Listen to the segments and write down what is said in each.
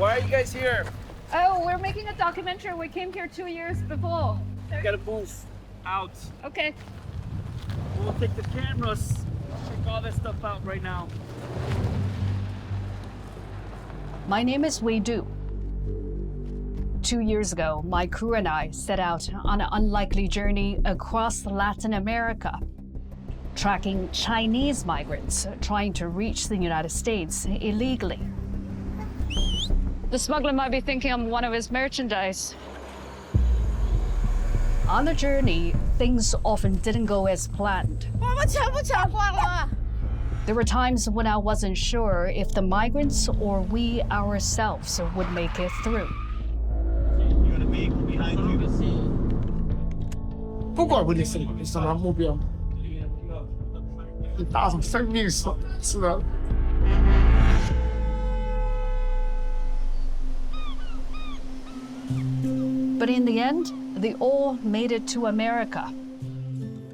Why are you guys here? Oh, we're making a documentary. We came here 2 years before. We gotta move out. Okay. We'll take the cameras, check all this stuff out right now. My name is Hu Jie. 2 years ago, my crew and I set out on an unlikely journey across Latin America, tracking Chinese migrants trying to reach the United States illegally. The smuggler might be thinking I'm one of his merchandise. On the journey, things often didn't go as planned. There were times when I wasn't sure if the migrants or we ourselves would make it through. You got a vehicle behind you. 不管问题是什么目标，你打从生命是的。But in the end, they all made it to America,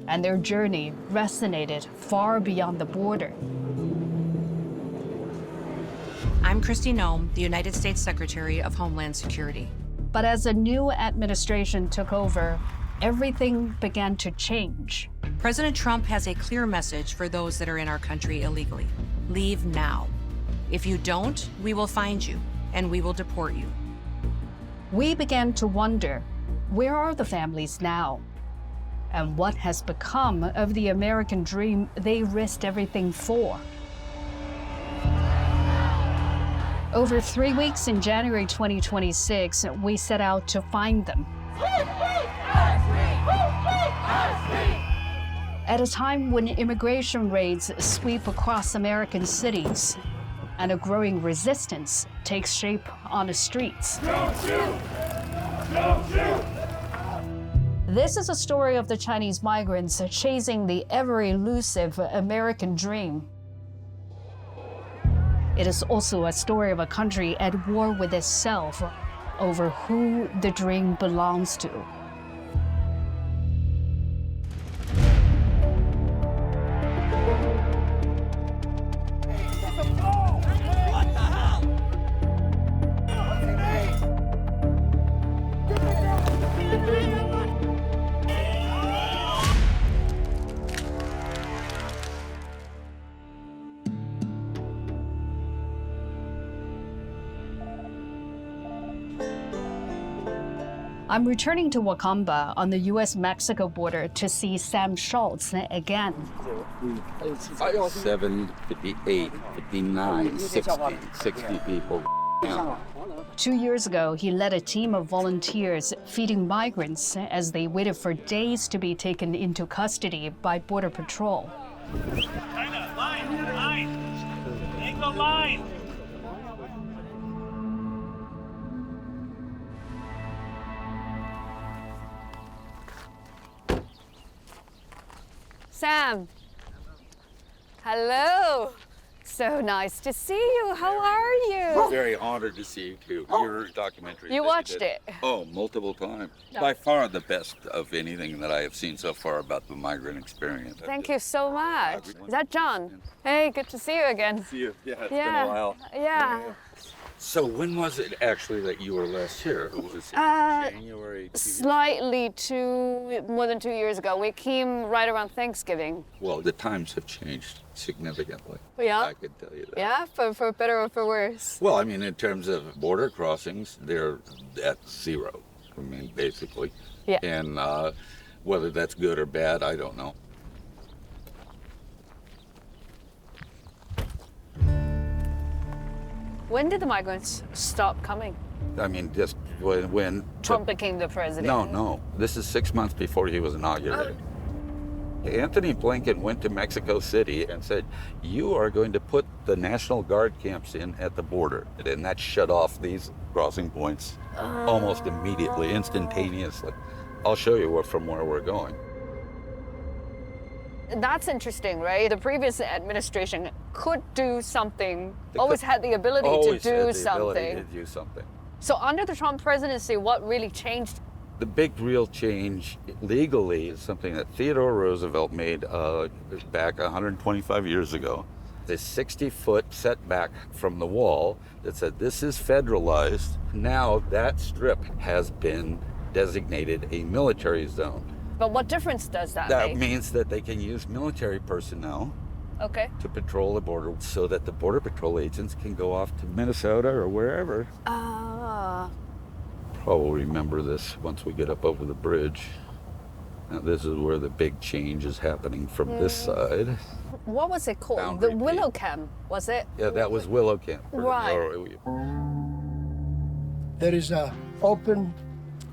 and their journey resonated far beyond the border. I'm Kristi Noem, the United States Secretary of Homeland Security. But as a new administration took over, everything began to change. President Trump has a clear message for those that are in our country illegally. Leave now. If you don't, we will find you, and we will deport you. We began to wonder, where are the families now? And what has become of the American dream they risked everything for? Over 3 weeks in January 2026, we set out to find them. At a time when immigration raids sweep across American cities and a growing resistance takes shape on the streets. Don't shoot! Don't shoot! This is a story of the Chinese migrants chasing the ever-elusive American dream. It is also a story of a country at war with itself over who the dream belongs to. I'm returning to Jacumba on the US-Mexico border to see Sam Schultz again. 7, 58, 59, 60 people. 2 years ago, he led a team of volunteers feeding migrants as they waited for days to be taken into custody by Border Patrol. China, line! Angle line! Sam. Hello. So nice to see you. How are you? Very honored to see you too. Your documentary. You watched it? Oh, multiple times. No. By far the best of anything that I have seen so far about the migrant experience. Thank you so much. Is that John? Hey, good to see you again. See you. Yeah, it's Yeah. been a while. Yeah. So when was it actually that you were last here? Was it January? Slightly more than 2 years ago. We came right around Thanksgiving. Well, the times have changed significantly. Yeah? I could tell you that. Yeah, for better or for worse. Well, I mean, in terms of border crossings, they're at zero. I mean, basically. Yeah. And whether that's good or bad, I don't know. When did the migrants stop coming? I mean, just when Trump became the president. No. This is 6 months before he was inaugurated. Anthony Blinken went to Mexico City and said, you are going to put the National Guard camps in at the border. And that shut off these crossing points almost immediately, instantaneously. I'll show you from where we're going. That's interesting, right? The previous administration could do something, They always could- had the ability to Always do had the something. ability to do something. So under the Trump presidency, what really changed? The big real change legally is something that Theodore Roosevelt made back 125 years ago. this 60-foot setback from the wall that said this is federalized. Now that strip has been designated a military zone. But what difference does that That make? means that they can use military personnel Okay. to patrol the border so that the Border Patrol agents can go off to Minnesota or wherever. Ah. Probably remember this once we get up over the bridge. Now this is where the big change is happening from this side. What was it called? Boundary The Willow Peak. Camp, was it? Yeah, that was Willow Camp. Right. There is a open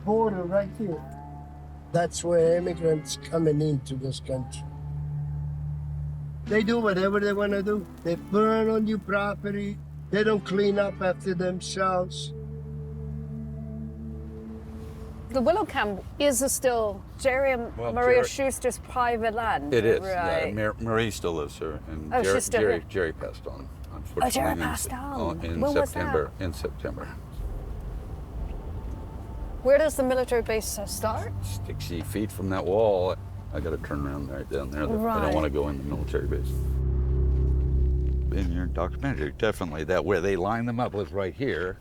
border right here. That's where immigrants coming into this country. They do whatever they want to do. They burn on your property. They don't clean up after themselves. The Willow Camp is still Jerry and Well, Maria Jerry- Schuster's private land. It is. Right. Yeah, Marie still lives here, and Oh, she's still here. Jerry passed on. Unfortunately, Jerry in passed Se- on. In When was September. In September, Where does the military base start? 60 feet from that wall. I got to turn around right down there. I Right. don't want to go in the military base. In your documentary, definitely that where they line them up was right here.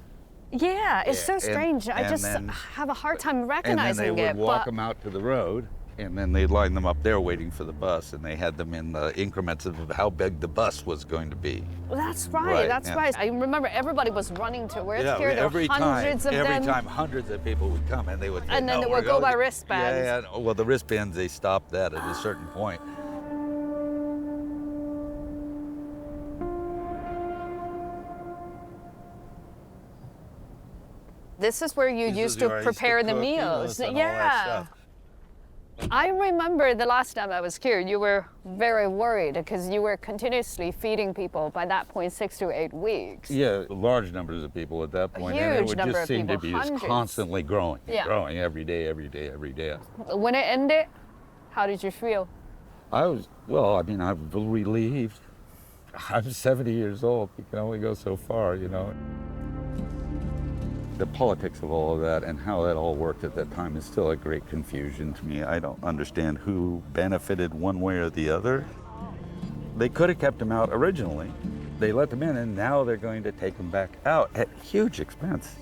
Yeah, it's so Yeah, strange. I and just then- have a hard time And then recognizing they would it. walk But them out to the road, and then they'd line them up there waiting for the bus, and they had them in the increments of how big the bus was going to be. that's right. Right, That's yeah. right. I remember everybody was running towards Yeah, here. There every were hundreds time, of every them. time hundreds of people would come, and they would. And then "No, they we're would go by going-" wristbands. Yeah, yeah. Well, the wristbands they stopped that at a certain point. This is where you This used is to where I used to prepare the cook, you know, meals. and all that Yeah. stuff. I remember the last time I was here, you were very worried because you were continuously feeding people by that point 6 to 8 weeks. Yeah, large numbers of people at that point, and it huge would number just of seem to people, be just hundreds. constantly growing, Yeah. growing every day, every day, every day. When it ended, how did you feel? I was, well, I mean, I'm relieved. I'm 70 years old. You can only go so far, you know. The politics of all of that and how that all worked at that time is still a great confusion to me. I don't understand who benefited one way or the other. They could have kept them out originally. They let them in, and now they're going to take them back out at huge expense.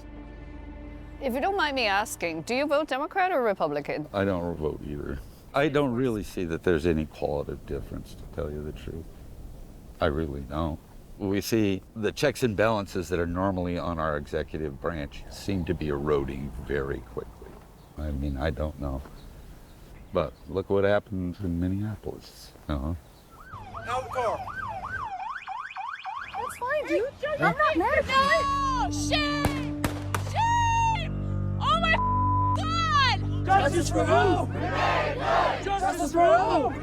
If you don't mind me asking, do you vote Democrat or Republican? I don't vote either. I don't really see that there's any qualitative difference, to tell you the truth. I really don't. We see the checks and balances that are normally on our executive branch seem to be eroding very quickly. I mean, I don't know. But look what happened in Minneapolis. Out the car. That's fine, dude. I'm not mad. No! Shame! Shame! Oh my God! Justice for who? Justice for who?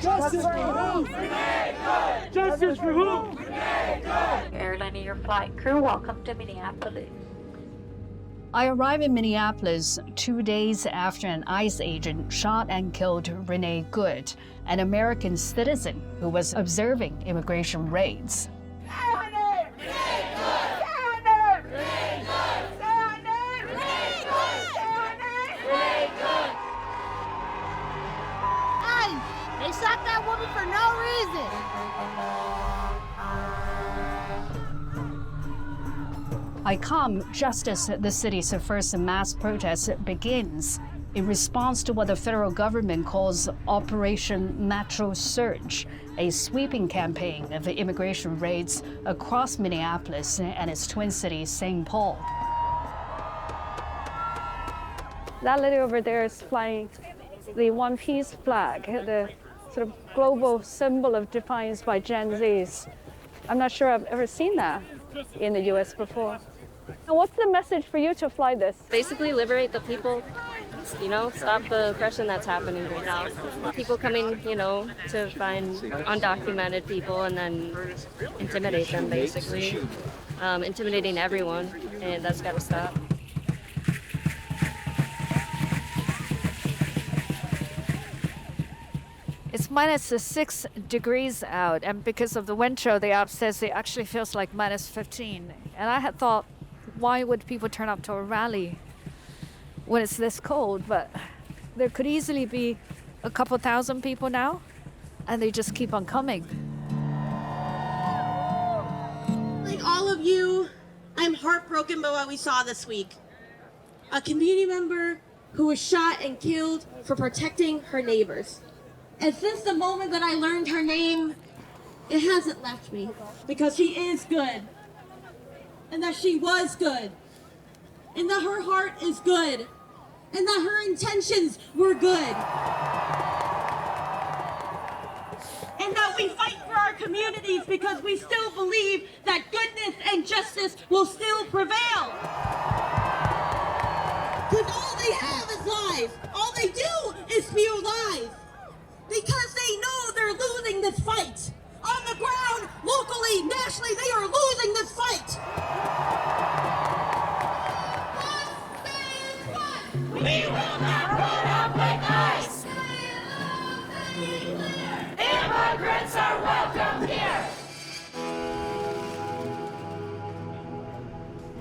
Justice for who? Justice for who? Airline and your flight crew, welcome to Minneapolis. I arrived in Minneapolis 2 days after an ICE agent shot and killed Renee Good, an American citizen who was observing immigration raids. They shot that woman for no reason. I come just as the city's first mass protest begins in response to what the federal government calls Operation Natural Surge, a sweeping campaign of immigration raids across Minneapolis and its twin city, St. Paul. That lady over there is flying the One Piece flag, the sort of global symbol of defiance by Gen Zs. I'm not sure I've ever seen that in the US before. And what's the message for you to fly this? Basically liberate the people, you know, stop the oppression that's happening right now. People coming, you know, to find undocumented people and then intimidate them, basically. Intimidating everyone, and that's got to stop. It's minus 6 degrees out, and because of the wind chill, the app says it actually feels like minus 15. And I had thought, why would people turn up to a rally when it's this cold? But there could easily be a couple thousand people now, and they just keep on coming. heartbroken by what we saw this week. A community member who was shot and killed for protecting her neighbors. And since the moment that I learned her name, it hasn't left me. Because she is good. And that she was good. And that her heart is good. And that her intentions were good. And that we fight for our communities because we still believe that goodness and justice will still prevail. Because all they have is lies. All they do is spew lies. Because they know they're losing this fight. On the ground, locally, nationally, they are losing this fight. We will not run up like ice. Immigrants are welcome here.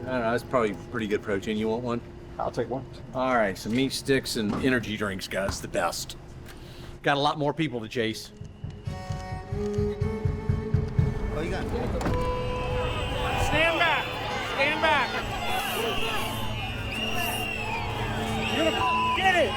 I don't know, that's probably pretty good protein. You want one? I'll take one. All right, some meat sticks and energy drinks, guys. The best. Got a lot more people to chase. Oh, you got it. Stand back! Stand back! You're gonna get it!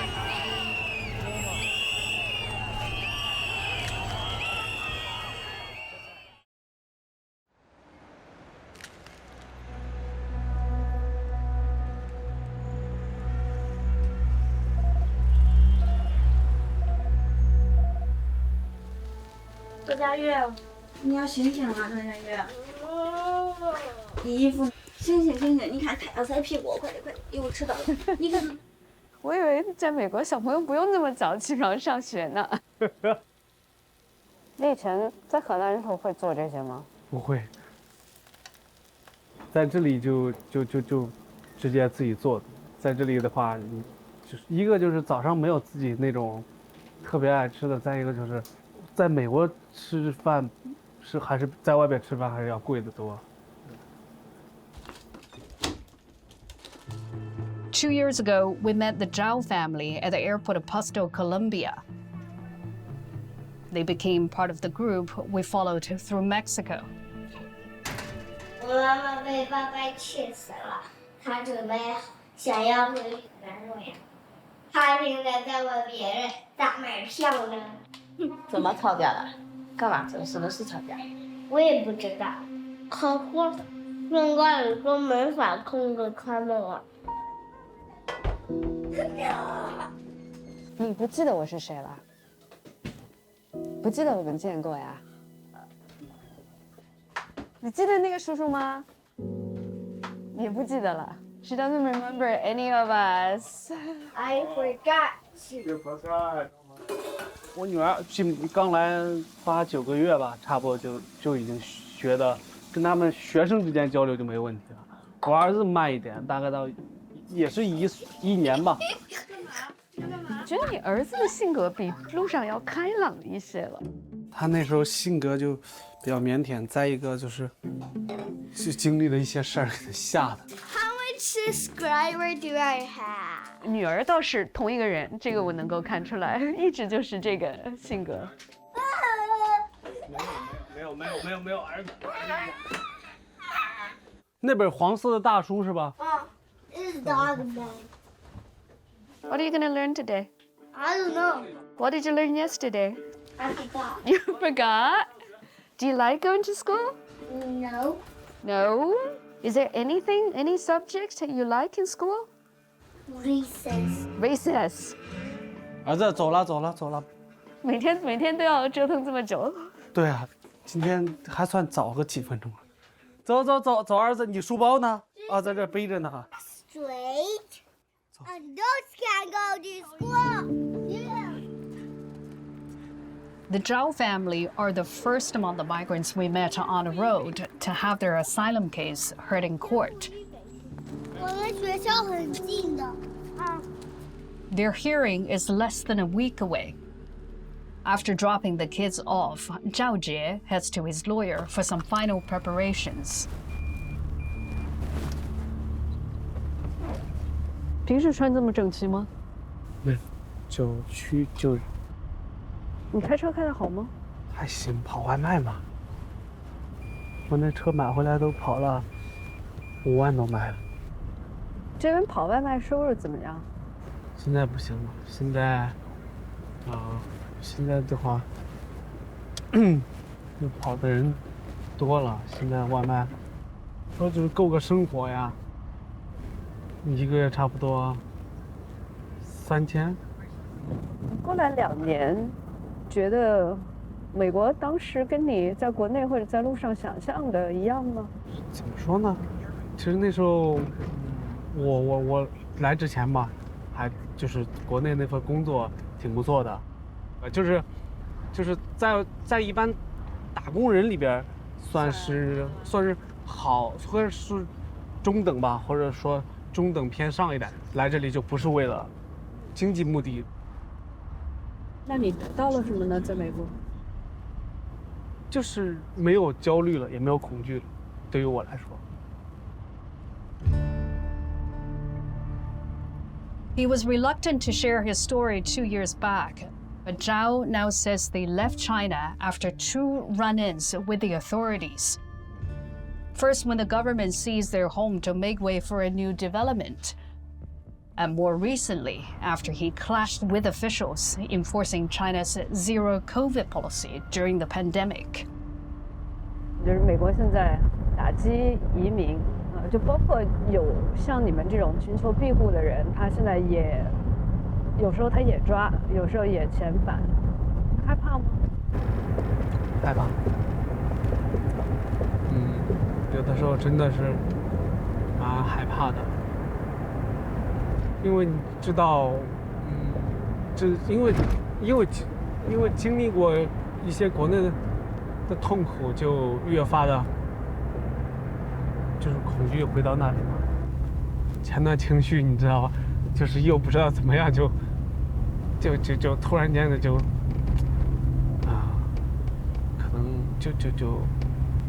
周佳悦，你要醒醒啊，周佳悦！你衣服，醒醒醒醒！你看太阳晒屁股，快点快点，一会儿迟到了。你看，我以为在美国小朋友不用那么早起床上学呢。立晨在荷兰时候会做这些吗？不会，在这里就直接自己做的。在这里的话，你就是一个就是早上没有自己那种特别爱吃的，再一个就是在美国吃饭还是在外边吃饭还是要贵得多。2 years ago, we met the Zhao family at the airport of Pasto, Colombia. They became part of the group we followed through Mexico. 我妈妈被爸爸气死了，她准备想要回原路呀。她现在在问别人咋买票呢？怎么吵架的？干嘛？什么事吵架？我也不知道。可是现在已经没法控制他们了。你不记得我是谁了？不记得我们见过呀？你记得那个叔叔吗？也不记得了。She doesn't remember any of us. I forgot. 我女儿刚来8、9个月吧，差不多就已经学的，跟他们学生之间交流就没问题了。我儿子慢一点，大概到也是一年吧。我觉得你儿子的性格比路上要开朗一些了。他那时候性格就比较腼腆，再一个就是经历了一些事儿给他吓的。How much subscriber do I have? 女儿倒是同一个人，这个我能够看出来，一直就是这个性格。没有儿子。那本黄色的大书是吧？This is dog man. What are you gonna learn today? I don't know. What did you learn yesterday? I forgot. You forgot? Do you like going to school? No. No? Is there any subject that you like in school? Recess. Recess. 儿子，走了。每天都要折腾这么久。对啊，今天还算早个几分钟了。走，儿子，你书包呢？啊，在这背着呢。Straight. Adults can't go to school. Yeah. The Zhao family are the first among the migrants we met on the road to have their asylum case heard in court. 我们学校很近的。Their hearing is less than a week away. After dropping the kids off, Hu Jie heads to his lawyer for some final preparations. 平时穿这么整齐吗？没，就。你开车开得好吗？还行，跑外卖嘛。我那车买回来都跑了5万都卖了。这边跑外卖收入怎么样？现在不行了，现在的话，就跑的人多了，现在外卖，说就是够个生活呀，一个月差不多3000。过来2年，觉得美国当时跟你在国内或者在路上想象的一样吗？怎么说呢？其实那时候，我来之前吧，还就是国内那份工作挺不错的，就是在一般打工人里边，算是好，或者是中等吧，或者说中等偏上一点。来这里就不是为了经济目的。那你得到了什么呢？在美国，就是没有焦虑了，也没有恐惧了，对于我来说。He was reluctant to share his story 2 years back, but Zhao now says they left China after 2 run-ins with the authorities. First, when the government seized their home to make way for a new development, and more recently, after he clashed with officials enforcing China's zero COVID policy during the pandemic. 就是美国现在打击移民，就包括有像你们这种寻求庇护的人，他现在也有时候他也抓，有时候也遣返，害怕吗？害怕。有的时候真的是蛮害怕的。因为你知道，因为经历过一些国内的痛苦，就越发的，就是恐惧回到那里嘛。前段情绪你知道吧，就是又不知道怎么样就突然间的可能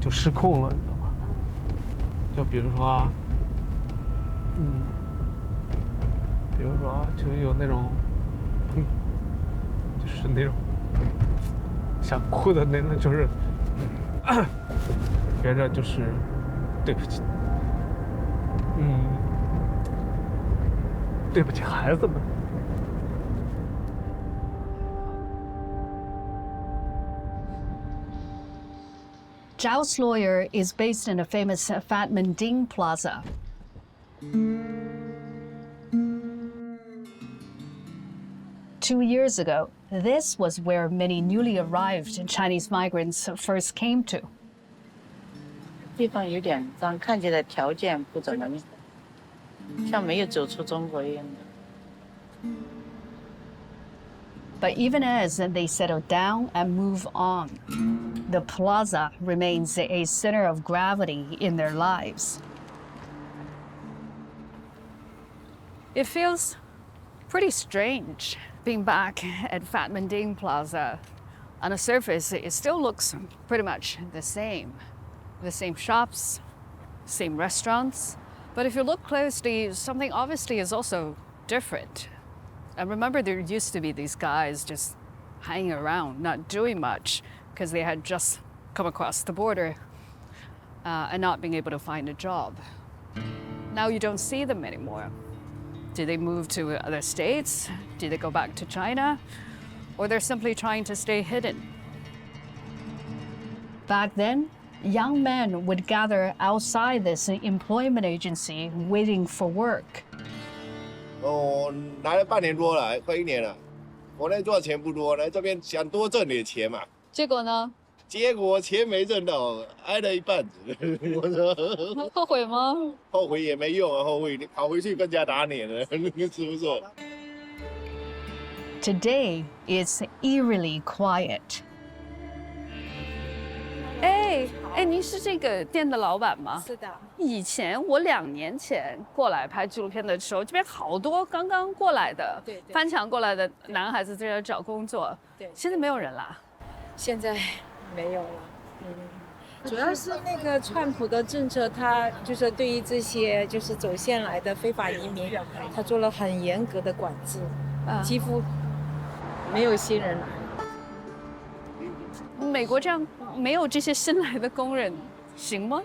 就失控了，你知道吗？就比如说，比如说，就有那种，就是那种想哭的那种，就是觉着就是对不起，对不起孩子们。Zhao's lawyer is based in a famous Fatman Ding Plaza. Two years ago, this was where many newly arrived Chinese migrants first came to. 地方有点脏，看起来条件不怎么样，像没有走出中国一样的。But even as they settle down and move on, the plaza remains a center of gravity in their lives. It feels pretty strange being back at Fatman Ding Plaza. On the surface, it still looks pretty much the same. The same shops, same restaurants. But if you look closely, something obviously is also different. And remember, there used to be these guys just hanging around, not doing much, because they had just come across the border and not being able to find a job. Now you don't see them anymore. Did they move to other states? Did they go back to China? Or they're simply trying to stay hidden? Back then, young men would gather outside this employment agency waiting for work. 来了半年多了，快1年了。国内赚钱不多，来这边想多挣点钱嘛。结果呢？结果钱没挣到，挨了一半子。我说后悔吗？后悔也没用啊，后悔跑回去更加打脸了，是不是？ Today, it's eerily quiet. 您是这个店的老板吗？是的。以前我2年前过来拍纪录片的时候，这边好多刚刚过来的，对，翻墙过来的男孩子在这找工作。对，现在没有人啦。现在没有了。主要是那个川普的政策，他就是对于这些就是走线来的非法移民，他做了很严格的管制，几乎没有新人来。美国这样没有这些新来的工人，行吗？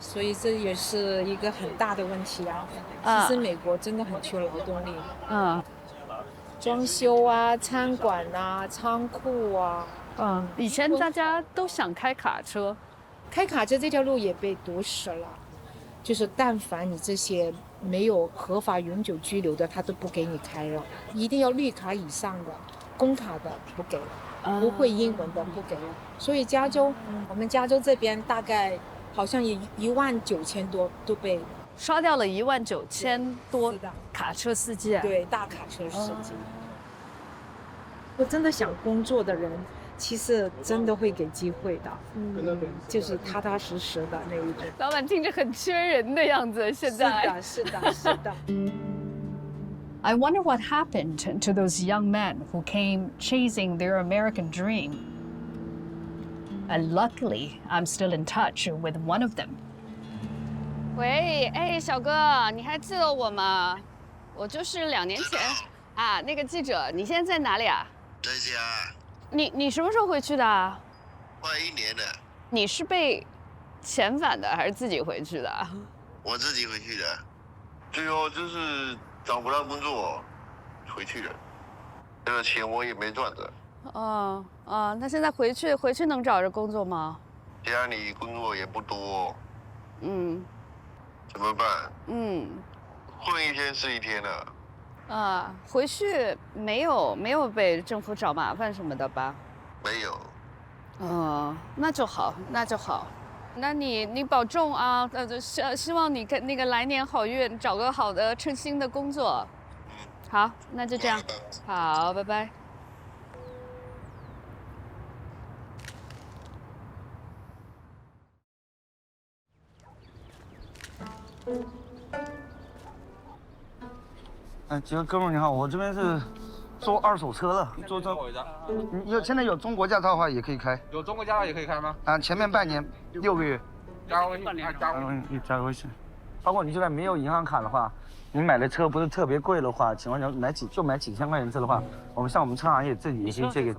所以这也是一个很大的问题啊。其实美国真的很缺劳动力。装修啊、餐馆啊、仓库啊。以前大家都想开卡车，开卡车这条路也被堵死了。就是但凡你这些没有合法永久居留的，他都不给你开了，一定要绿卡以上的，工卡的不给了，不会英文的不给了。所以加州，我们加州这边大概好像也19000多都被刷掉了19000多卡车司机。对，大卡车司机。我真的想工作的人，其实真的会给机会的，就是踏踏实实的那一种。老板听着很缺人的样子，现在。是的。I wonder what happened to those young men who came chasing their American dream. And luckily, I'm still in touch with one of them. 喂，哎，小哥，你还记得我吗？我就是2年前啊，那个记者。你现在在哪里啊？在家。你什么时候回去的？快1年了。你是被遣返的还是自己回去的？我自己回去的，最后就是找不到工作，回去了。这个钱我也没赚着。那现在回去能找着工作吗？家里工作也不多。怎么办？混一天是一天了。回去没有被政府找麻烦什么的吧？没有。那就好。那你保重啊！希望你那个来年好运，找个好的称心的工作。好，那就这样。好，拜拜。几个哥们儿你好，我这边是做2手车的，做这。现在有中国驾照的话也可以开。有中国驾照也可以开吗？前面半年6个月。加个微信，加个微信。包括你就算没有银行卡的话，你买的车不是特别贵的话，情况下买几千块钱车的话，像我们车行业自己也可以借给。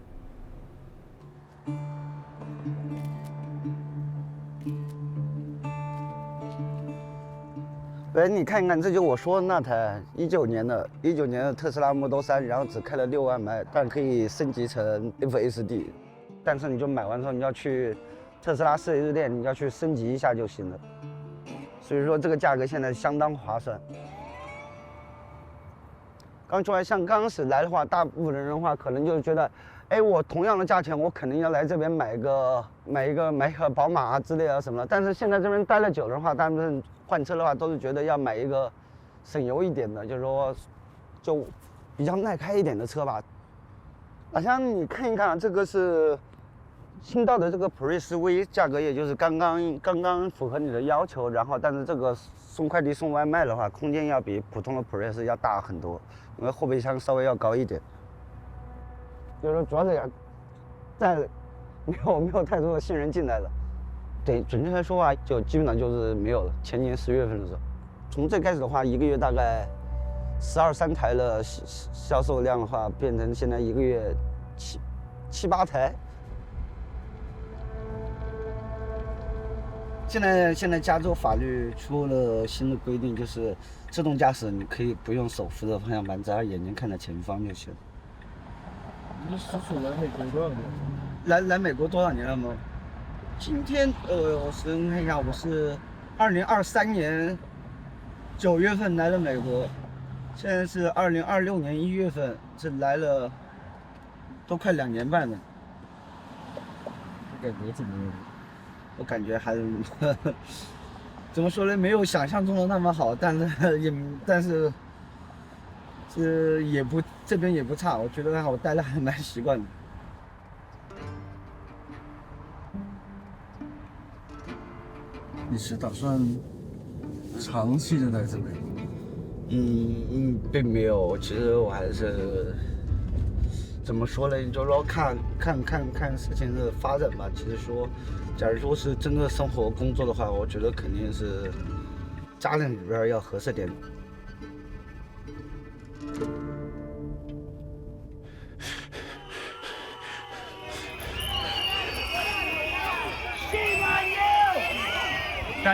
喂，你看看，这就我说的那台19年的特斯拉 Model 3，然后只开了6万迈，但可以升级成 FSD， 但是你就买完之后你要去特斯拉4S店，你要去升级一下就行了。所以说这个价格现在相当划算。刚出来像刚开始来的话，大部分人的话可能就是觉得，哎，我同样的价钱，我肯定要来这边买一个宝马啊之类的什么的。但是现在这边待了久的话，大部分换车的话都是觉得要买一个省油一点的，就是说就比较耐开一点的车吧。好像你看一看，这个是新到的这个普锐斯 V， 价格也就是刚刚符合你的要求。然后但是这个送快递送外卖的话，空间要比普通的普锐斯要大很多，因为后备箱稍微要高一点。就是说主要是在没有太多的新人进来了。对，准确来说啊，就基本上就是没有了。前年10月份的时候，从最开始的话，一个月大概12、13台的销售量的话，变成现在一个月7、8台。现在加州法律出了新的规定，就是自动驾驶你可以不用手扶着方向盘，只要眼睛看着前方就行。你叔叔来美国多少年？来美国多少年了吗？今天我先看一下，我是2023年9月份来了美国，现在是2026年1月份，是来了都快2年半了。感觉怎么样？我感觉还怎么说呢？没有想象中的那么好，但是这边也不差，我觉得我待的还蛮习惯的。你是打算长期的在这边？并没有。其实我还是怎么说呢？就是说看事情的发展吧。其实说，假如说是真的生活工作的话，我觉得肯定是家庭里边要合适点。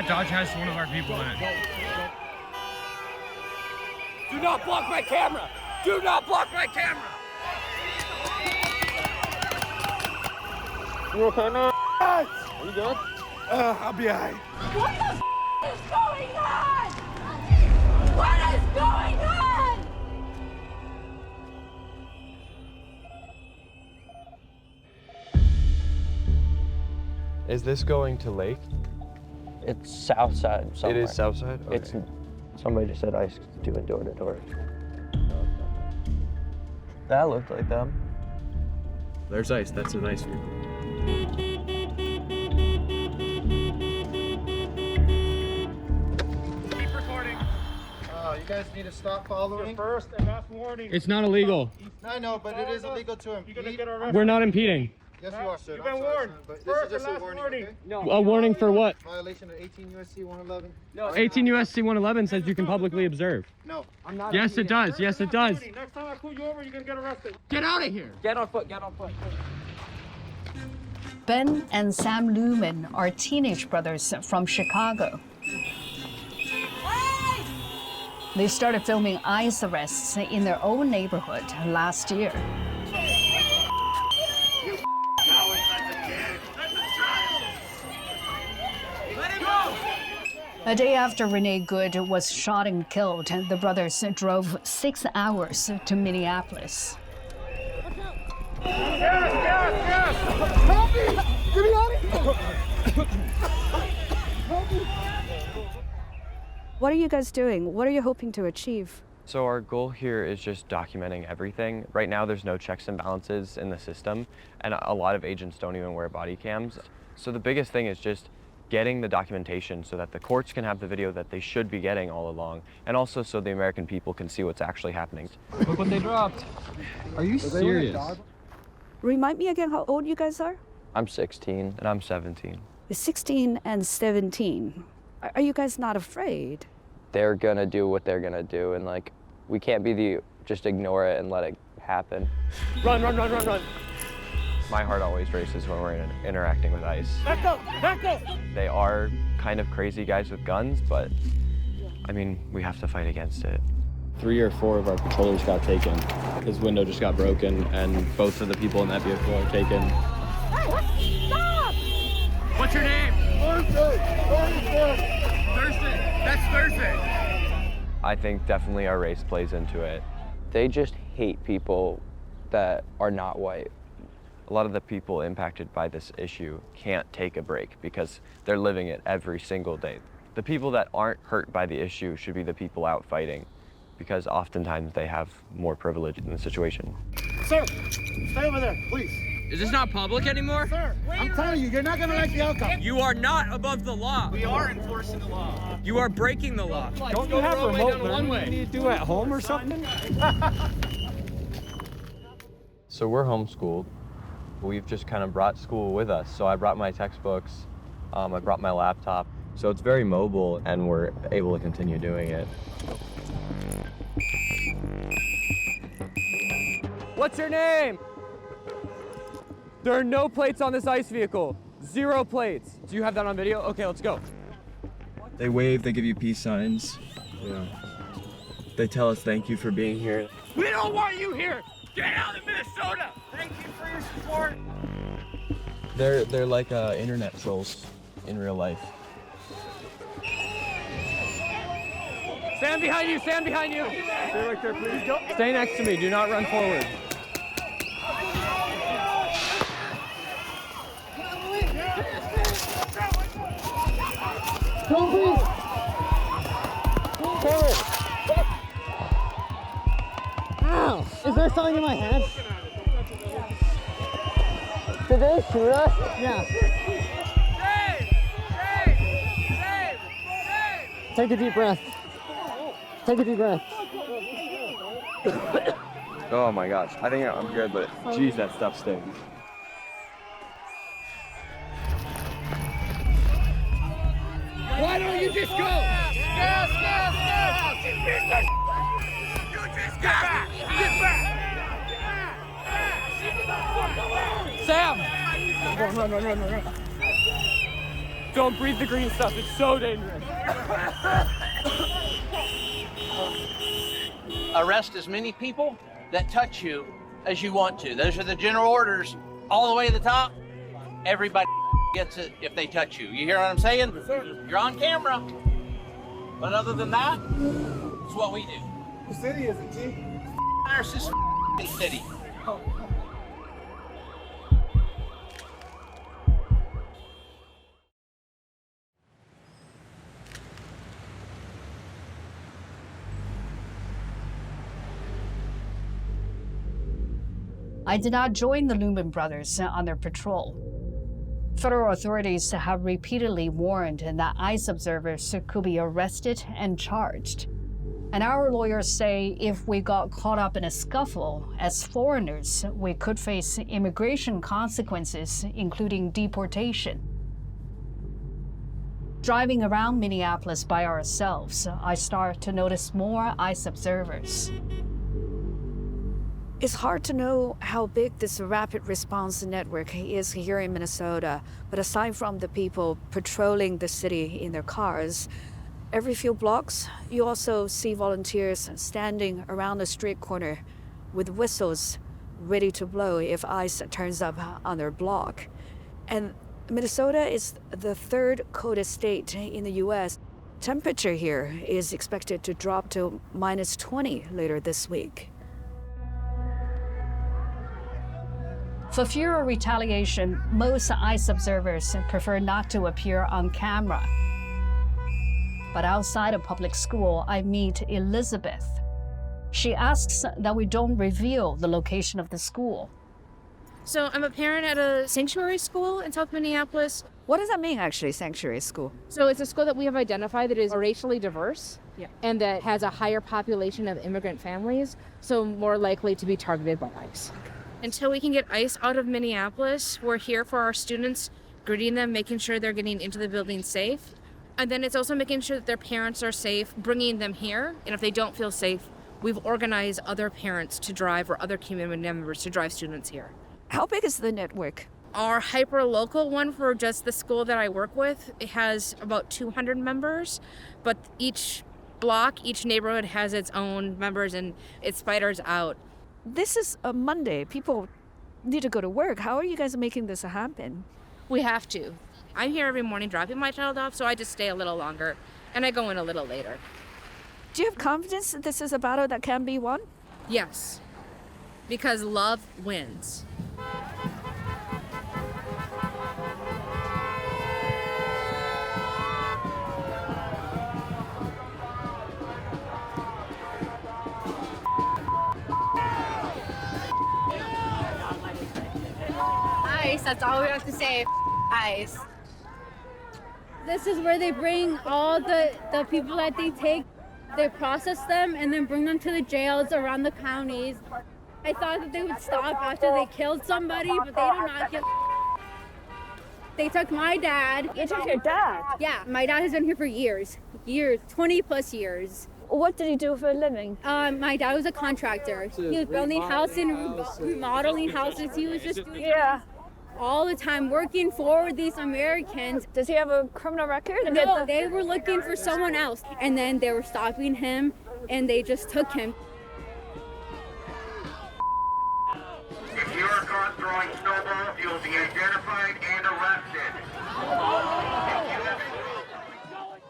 That Dodge has one of our people in it. Do not block my camera! Do not block my camera! You okay, man? Are you good? I'll be alright. What the is going on? What is going on? Is this going to Lake? It's south side somewhere. It is south side? Okay. It's, somebody just said ice doing door to door. That looked like them. There's ice. That's an ice vehicle. Keep recording. You guys need to stop following. First and last warning. It's not illegal. I know, but it is illegal to impede. We're not impeding. Yes, you are, sir. You've been warned. First and last warning. No. A warning for what? Violation of 18 U.S.C. 111. No. 18 U.S.C. 111 says you can publicly observe. No, I'm not. Yes, it does. Yes, it does. Next time I pull you over, you're gonna get arrested. Get out of here. Get on foot. Get on foot. Ben and Sam Luhmann are teenage brothers from Chicago. They started filming ICE arrests in their own neighborhood last year. A day after Renee Good was shot and killed, the brothers drove 6 hours to Minneapolis. Yes! Help me! Get me out of here! Help me! What are you guys doing? What are you hoping to achieve? So our goal here is just documenting everything. Right now there's no checks and balances in the system, and a lot of agents don't even wear body cams. So the biggest thing is just getting the documentation so that the courts can have the video that they should be getting all along, and also so the American people can see what's actually happening. Look what they dropped. Are you serious? Remind me again how old you guys are? I'm 16. And I'm 17. 16 and 17. Are you guys not afraid? They're gonna do what they're gonna do, and like, we can't be just ignore it and let it happen. Run, run, run, run, run. My heart always races when we're interacting with ICE. Back up! Back up! They are kind of crazy guys with guns, but I mean, we have to fight against it. 3 or 4 of our patrollers got taken. His window just got broken, and both of the people in that vehicle are taken. Hey, stop! What's your name? Thursday. That's Thursday. I think definitely our race plays into it. They just hate people that are not white. A lot of the people impacted by this issue can't take a break because they're living it every single day. The people that aren't hurt by the issue should be the people out fighting, because oftentimes they have more privilege in the situation. Sir, stay over there, please. Is this not public anymore? Sir, I'm telling you, you're not gonna like the outcome. You are not above the law. We are enforcing the law. You are breaking the law. Don't you have remote learning you need to do at home or something? So we're homeschooled. We've just kind of brought school with us. So I brought my textbooks, I brought my laptop. So it's very mobile, and we're able to continue doing it. What's your name? There are no plates on this ICE vehicle. 0 plates. Do you have that on video? Okay, let's go. They wave, they give you peace signs. Yeah. They tell us thank you for being here. We don't want you here. Get out of Minnesota. Thank you for your support. They're like internet trolls in real life. Stand behind you, stand behind you. Stay right there, please. Stay next to me, do not run forward. Don't forward. Ow! Is there something in my hand? Did they shoot us? Yeah. Take a deep breath. Take a deep breath. Oh my gosh, I think I'm good, but geez, that stuff stings. Why don't you just go? Gas, gas, gas! You piece of You just get back! Get back! Sam! Run, run, run, run, run. Don't breathe the green stuff, it's so dangerous. Arrest as many people that touch you as you want to. Those are the general orders all the way to the top. Everybody gets it if they touch you. You hear what I'm saying? You're on camera. But other than that, it's what we do. What city is it, G? Versus city. I did not join the Luhmann brothers on their patrol. Federal authorities have repeatedly warned that ICE observers could be arrested and charged. And our lawyers say if we got caught up in a scuffle as foreigners, we could face immigration consequences, including deportation. Driving around Minneapolis by ourselves, I start to notice more ICE observers. It's hard to know how big this rapid response network is here in Minnesota, but aside from the people patrolling the city in their cars, every few blocks, you also see volunteers standing around the street corner with whistles ready to blow if ICE turns up on their block. And Minnesota is the third coldest state in the U.S. Temperature here is expected to drop to -20 later this week. For fear of retaliation, most ICE observers prefer not to appear on camera. But outside of public school, I meet Elizabeth. She asks that we don't reveal the location of the school. So I'm a parent at a sanctuary school in South Minneapolis. What does that mean, actually, sanctuary school? So it's a school that we have identified that is racially diverse and that has a higher population of immigrant families, so more likely to be targeted by ICE. Until we can get ICE out of Minneapolis, we're here for our students, greeting them, making sure they're getting into the building safe. And then it's also making sure that their parents are safe, bringing them here. And if they don't feel safe, we've organized other parents to drive or other community members to drive students here. How big is the network? Our hyper-local one for just the school that I work with, it has about 200 members, but each block, each neighborhood has its own members and it spiders out. This is a Monday. People need to go to work. How are you guys making this happen? We have to. I'm here every morning dropping my child off, so I just stay a little longer, and I go in a little later. Do you have confidence that this is a battle that can be won? Yes, because love wins. ICE, that's all we have to say. ICE. This is where they bring all the people that they take, they process them and then bring them to the jails around the counties. I thought that they would stop after they killed somebody, but they do not kill. They took my dad. You took your dad? Yeah, my dad has been here for years, 20 plus years. What did he do for a living? My dad was a contractor. He was building houses and remodeling houses. He was just doing all the time working for these Americans. Does he have a criminal record? No, they were looking for someone else. And then they were stopping him and they just took him. If you are caught throwing snowballs, you'll be identified and arrested.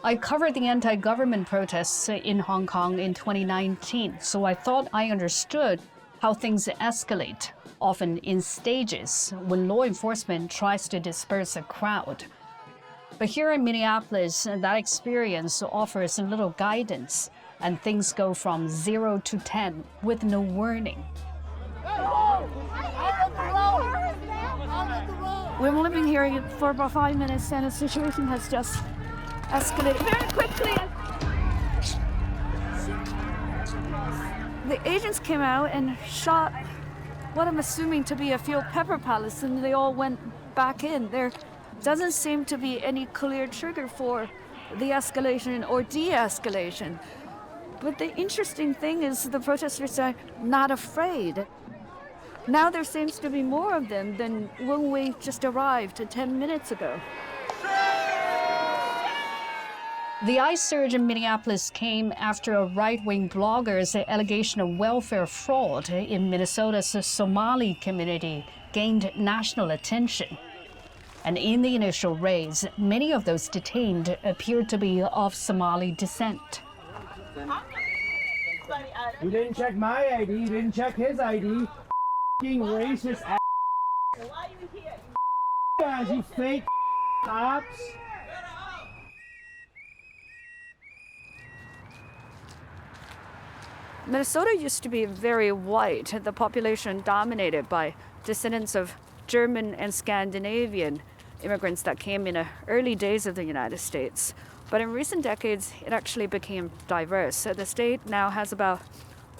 I covered the anti-government protests in Hong Kong in 2019, so I thought I understood how things escalate, often in stages, when law enforcement tries to disperse a crowd. But here in Minneapolis, that experience offers a little guidance, and things go from 0 to 10 with no warning. We've only been here for about 5 minutes, and the situation has just escalated very quickly. The agents came out and shot what I'm assuming to be a few pepper pellets, and they all went back in. There doesn't seem to be any clear trigger for the escalation or de-escalation. But the interesting thing is the protesters are not afraid. Now there seems to be more of them than when we just arrived 10 minutes ago. The ICE surge in Minneapolis came after a right-wing blogger's allegation of welfare fraud in Minnesota's Somali community gained national attention. And in the initial raids, many of those detained appeared to be of Somali descent. You didn't check my ID, you didn't check his ID. F***ing racist ass. Why are you here? Guys, you fake cops. Minnesota used to be very white, the population dominated by descendants of German and Scandinavian immigrants that came in the early days of the United States. But in recent decades, it actually became diverse. So the state now has about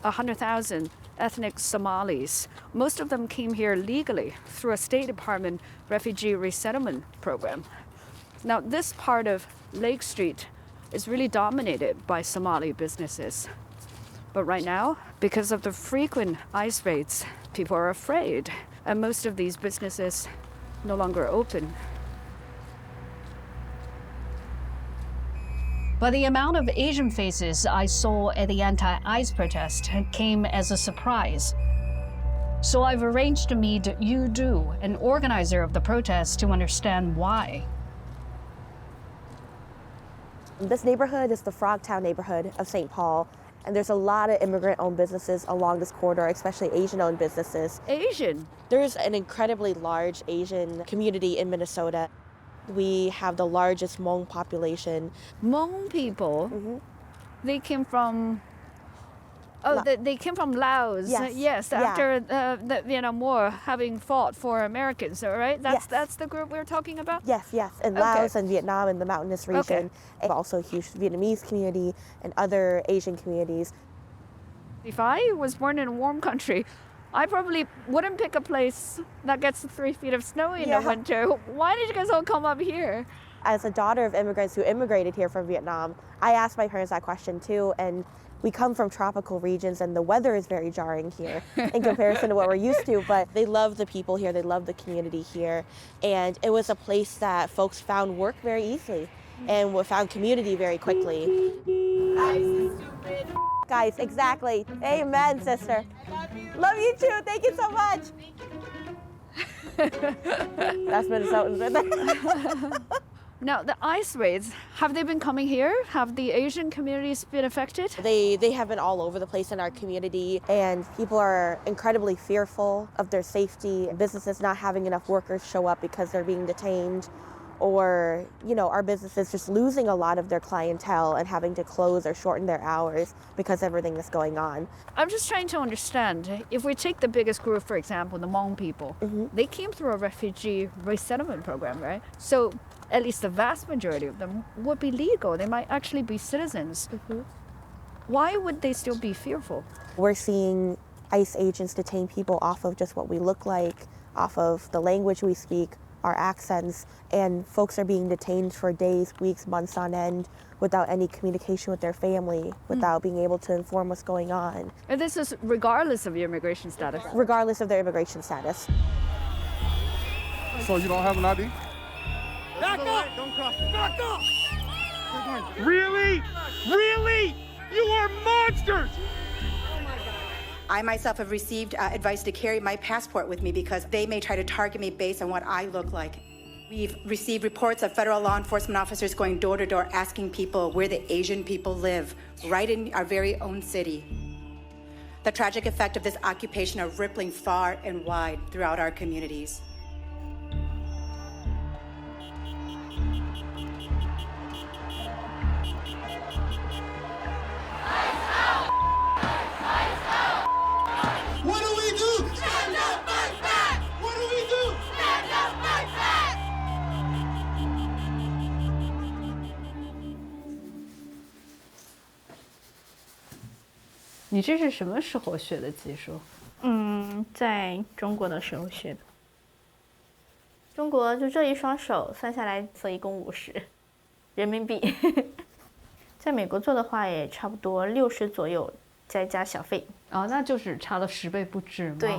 100,000 ethnic Somalis. Most of them came here legally through a State Department refugee resettlement program. Now, this part of Lake Street is really dominated by Somali businesses. But right now, because of the frequent ICE raids, people are afraid, and most of these businesses no longer open. But the amount of Asian faces I saw at the anti-ICE protest came as a surprise. So I've arranged to meet Hu Jie, an organizer of the protest, to understand why. This neighborhood is the Frogtown neighborhood of St. Paul. And there's a lot of immigrant-owned businesses along this corridor, especially Asian-owned businesses. Asian? There's an incredibly large Asian community in Minnesota. We have the largest Hmong population. Hmong people? Mm-hmm. They came from... Oh, they came from Laos. Yes, after the Vietnam War, having fought for Americans, all right? That's the group we're talking about? Yes, in Laos and Vietnam and the mountainous region. And also a huge Vietnamese community and other Asian communities. If I was born in a warm country, I probably wouldn't pick a place that gets 3 feet of snow in the winter. Why did you guys all come up here? As a daughter of immigrants who immigrated here from Vietnam, I asked my parents that question too, and we come from tropical regions and the weather is very jarring here in comparison to what we're used to, but they love the people here, they love the community here, and it was a place that folks found work very easily and found community very quickly. Guys, exactly. Amen, sister. Love you too. Thank you so much. That's Minnesotans right there. Now, the ICE raids, have they been coming here? Have the Asian communities been affected? They have been all over the place in our community, and people are incredibly fearful of their safety. Businesses not having enough workers show up because they're being detained, or, our businesses just losing a lot of their clientele and having to close or shorten their hours because everything is going on. I'm just trying to understand, if we take the biggest group, for example, the Hmong people, they came through a refugee resettlement program, right? So at least the vast majority of them would be legal. They might actually be citizens. Why would they still be fearful? We're seeing ICE agents detain people off of just what we look like, off of the language we speak, our accents, and folks are being detained for days, weeks, months on end without any communication with their family, without being able to inform what's going on. And this is regardless of your immigration status? Regardless of their immigration status. So you don't have an ID? Back up! Don't cross it. Back up! Really? Really? You are monsters! I myself have received advice to carry my passport with me because they may try to target me based on what I look like. We've received reports of federal law enforcement officers going door to door asking people where the Asian people live, right in our very own city. The tragic effect of this occupation are rippling far and wide throughout our communities. What do we do? Stand up, fight back! What do we do? Stand up, fight back! 你这是什么时候学的技术？在中国的时候学的。中国就这一双手算下来，所以一共50人民币。在美国做的话，也差不多60左右，再加小费。哦，那就是差了10倍不止嘛。对，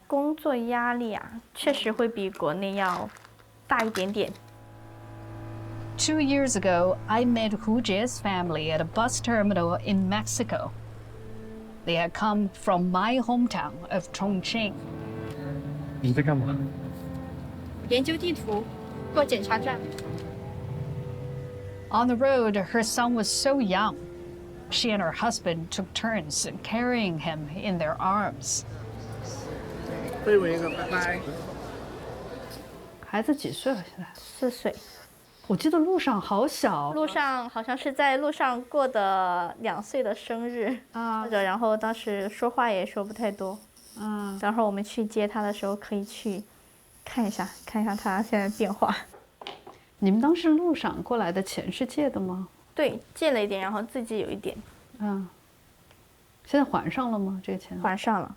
工作压力啊，确实会比国内要大一点点。2 years ago, I met Hu Jie's family at a bus terminal in Mexico. They had come from my hometown of Chongqing. 你在干嘛？研究地图，过检查站。On the road, her son was so young. She and her husband took turns carrying him in their arms. 背我一个，拜拜。孩子几岁了？现在4岁。我记得路上好小。路上好像是在路上过的2岁的生日啊，然后当时说话也说不太多。等会儿我们去接他的时候可以去看一下他现在变化。你们当时路上过来的钱是借的吗？对，借了一点，然后自己有一点。现在还上了吗？这个钱？还上了。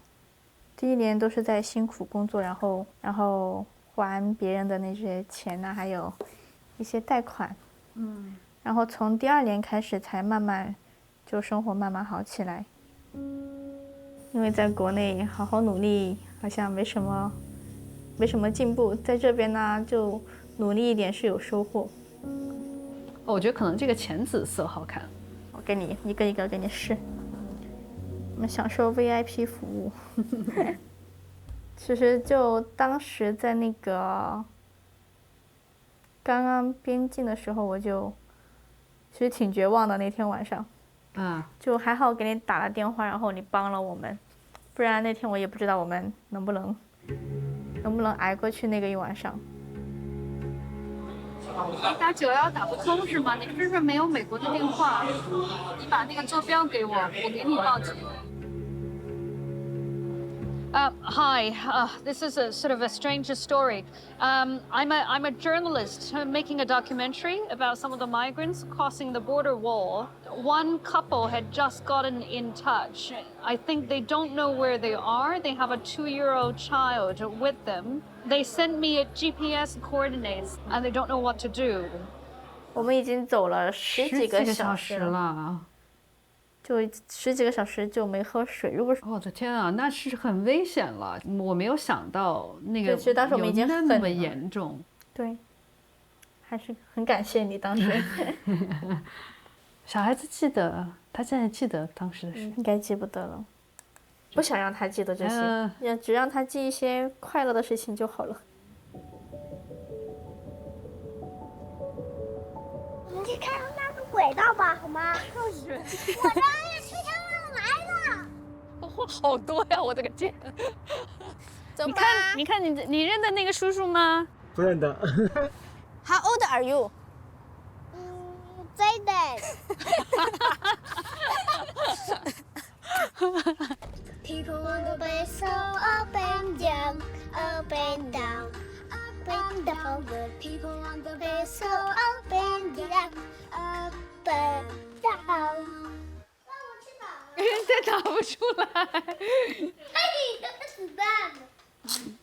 第1年都是在辛苦工作，然后还别人的那些钱呢，还有一些贷款。然后从第2年开始才慢慢就生活慢慢好起来。因为在国内好好努力，好像没什么进步，在这边呢就努力一点是有收获。我觉得可能这个浅紫色好看。我给你一个一个给你试。我们享受 VIP 服务。其实就当时在那个刚刚边境的时候，我就其实挺绝望的那天晚上。就还好给你打了电话，然后你帮了我们，不然那天我也不知道我们能不能挨过去那个一晚上。你打911打不通是吗？你是不是没有美国的电话？你把那个坐标给我，我给你报警。Hi, this is a sort of a strange story. I'm a journalist making a documentary about some of the migrants crossing the border wall. One couple had just gotten in touch. I think they don't know where they are. They have a 2-year-old child with them. They sent me GPS coordinates, and they don't know what to do. 我们已经走了10几个小时了。就10几个小时就没喝水。如果我的天啊，那是很危险了。我没有想到那个其实当时我们已经那么严重。对，还是很感谢你当时。小孩子记得，他现在记得当时的事，应该记不得了。不想让他记得这些，只让他记一些快乐的事情就好了。我们去看那个轨道吧，好吗？我的是从哪来的？货好多呀！我的个天！你看，你认得那个叔叔吗？不认得。How old are you? Zayden. People on the bus so up and down, up and down, up and down. The people on the bus so up and down, up and down. 再打不出来。哎，那个子弹。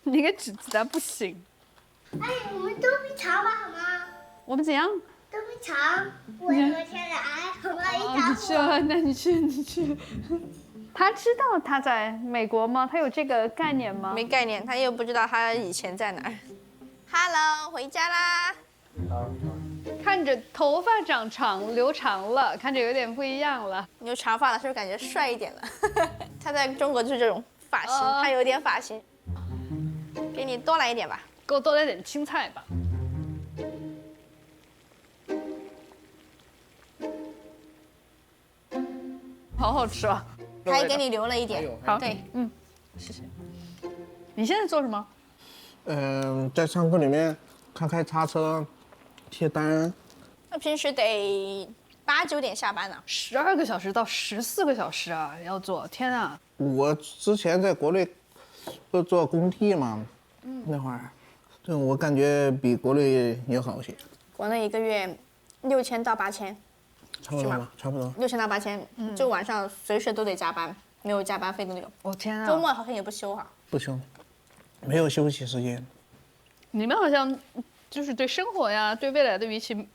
那个子弹不行。哎，我们捉迷藏吧，好吗？我们怎样？捉迷藏，我先来，我一打。你去啊，那你去。他知道他在美国吗？他有这个概念吗？没概念，他又不知道他以前在哪儿。Hello， 回家啦。看着头发留长了，看着有点不一样了。你有长发了，是不是感觉帅一点了？他在中国就是这种发型，他有点发型。给你多来一点吧，给我多来点青菜吧。好好吃啊！还给你留了一点。好，对，谢谢。你现在做什么？在仓库里面开叉车，贴单。那平时得8、9点下班呢？12个小时到14个小时啊，要做！天啊！我之前在国内不做工地嘛，那会儿，对我感觉比国内也好些。国内1个月6000到8000。差不多吧，差不多。6000到8000，就晚上随时都得加班，没有加班费的那种。我天啊！周末好像也不休哈。不休，没有休息时间。你们好像就是对生活呀、对未来的预期，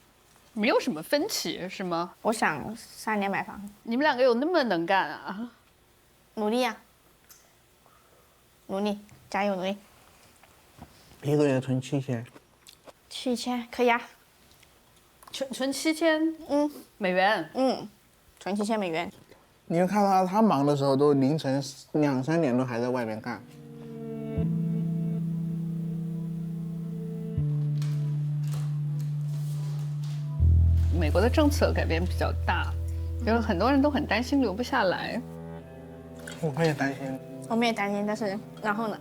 没有什么分歧，是吗？我想3年买房。你们2个有那么能干啊？努力呀，努力，加油努力。1个月存7000。7000可以啊。存7000美元，存7000美元。你就看到他忙的时候，都凌晨2、3点都还在外面干。美国的政策改变比较大，就是很多人都很担心留不下来。我也担心。我们也担心，但是然后呢？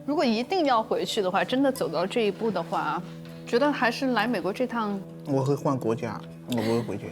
如果一定要回去的话，真的走到这一步的话，觉得还是来美国这趟。我会换国家，我不会回去。